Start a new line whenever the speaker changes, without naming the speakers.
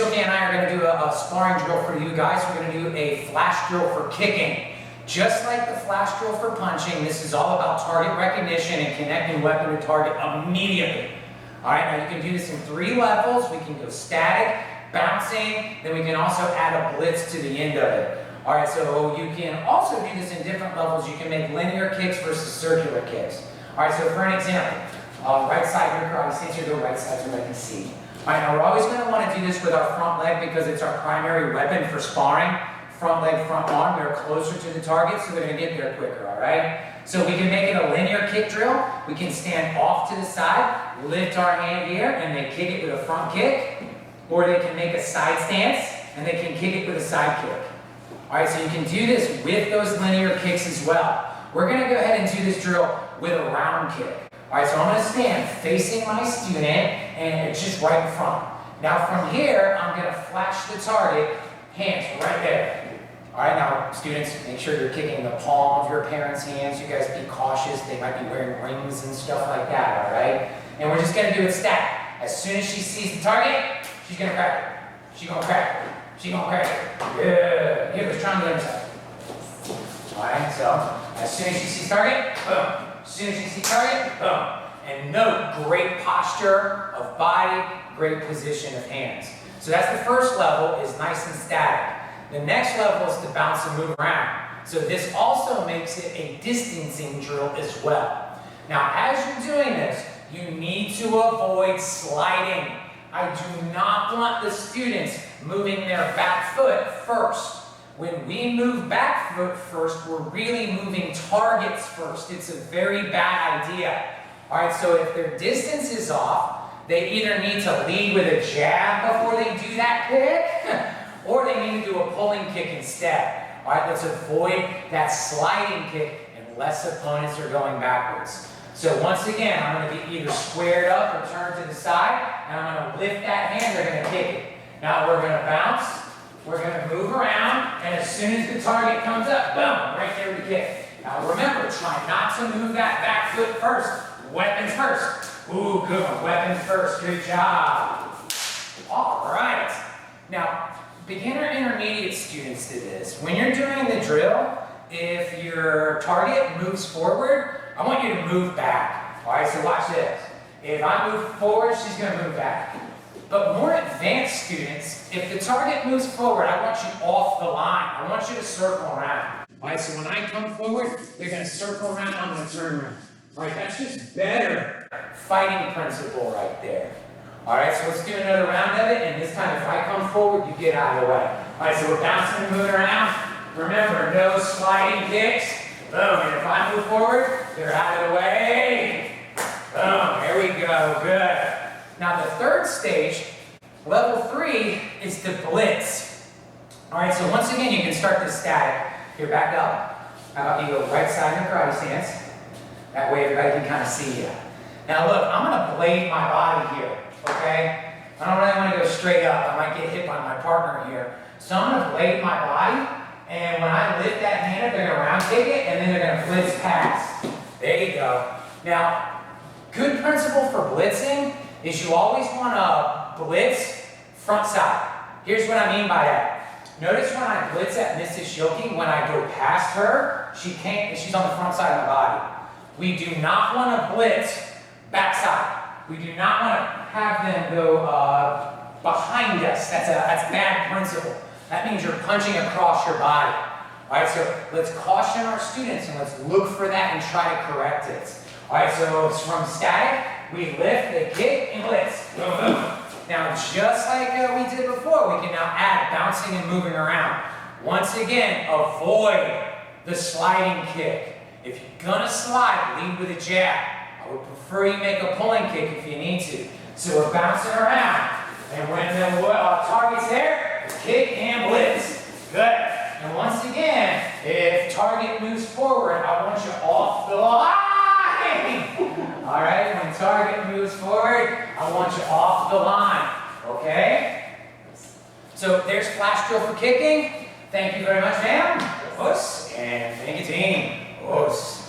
Schilke and I are going to do a sparring drill for you guys. We're going to do a flash drill for kicking. Just like the flash drill for punching, this is all about target recognition and connecting weapon to target immediately. All right, now you can do this in 3 levels. We can go static, bouncing, then we can also add a blitz to the end of it. All right, so you can also do this in different levels. You can make linear kicks versus circular kicks. All right, so for an example, right side, your karate stance, you go right side so I can see. All right, now we're always going to want to do this with our front leg because it's our primary weapon for sparring. Front leg, front arm, they're closer to the target, so they're going to get there quicker, all right? So we can make it a linear kick drill. We can stand off to the side, lift our hand here, and they kick it with a front kick. Or they can make a side stance, and they can kick it with a side kick. All right, so you can do this with those linear kicks as well. We're going to go ahead and do this drill with a round kick. All right, so I'm going to stand facing my student, and it's just right in front. Now from here, I'm going to flash the target, hands right there. All right, now students, make sure you're kicking the palm of your parents' hands. You guys be cautious. They might be wearing rings and stuff like that, all right? And we're just going to do it static. As soon as she sees the target, she's going to crack it. She's going to crack it. She's going to crack it. Yeah. Here, let's try on the other side. All right, so as soon as she sees target, boom. As soon as she sees target, boom. And note, great posture of body, great position of hands. So that's the first level, is nice and static. The next level is to bounce and move around. So this also makes it a distancing drill as well. Now, as you're doing this, you need to avoid sliding. I do not want the students moving their back foot first. When we move back foot first, we're really moving targets first. It's a very bad idea. All right, so if their distance is off, they either need to lead with a jab before they do that kick, or they need to do a pulling kick instead. All right, let's avoid that sliding kick unless opponents are going backwards. So once again, I'm going to be either squared up or turned to the side, and I'm going to lift that hand, they're going to kick it. Now we're going to bounce, we're going to move around, and as soon as the target comes up, boom, right there we kick. Now remember, try not to move that back foot first. Weapons first. Ooh, good one. Weapons first. Good job. All right. Now, beginner intermediate students to this. When you're doing the drill, if your target moves forward, I want you to move back. All right, so watch this. If I move forward, she's going to move back. But more advanced students, if the target moves forward, I want you off the line. I want you to circle around. All right, so when I come forward, they're going to circle around, I'm going to turn around. All right, that's just better fighting principle right there. All right, so let's do another round of it, and this time if I come forward, you get out of the way. All right, so we're bouncing and moving around. Remember, no sliding kicks. Boom, and if I move forward, they're out of the way. Boom, there we go, good. Now the third stage, level 3, is the blitz. All right, so once again, you can start this static. Here, back up. How about you go right side in a karate stance. That way everybody can kind of see you. Now look, I'm going to blade my body here, okay? I don't really want to go straight up. I might get hit by my partner here. So I'm going to blade my body, and when I lift that hand up, they're going to round kick it, and then they're going to blitz past. There you go. Now, good principle for blitzing is you always want to blitz front side. Here's what I mean by that. Notice when I blitz at Mrs. Schilke, when I go past her, she's on the front side of my body. We do not want to blitz backside. We do not want to have them go behind us. That's bad principle. That means you're punching across your body. All right, so let's caution our students and let's look for that and try to correct it. All right, so it's from static, we lift, they kick, and blitz. Boom, boom. Now, just like we did before, we can now add bouncing and moving around. Once again, avoid the sliding kick. If you're going to slide, lead with a jab. I would prefer you make a pulling kick if you need to. So we're bouncing around. And when the target's there, kick and blitz. Good. And once again, if target moves forward, I want you off the line. All right, when target moves forward, I want you off the line. Okay? So there's flash drill for kicking. Thank you very much, ma'am. And thank you, team. Os.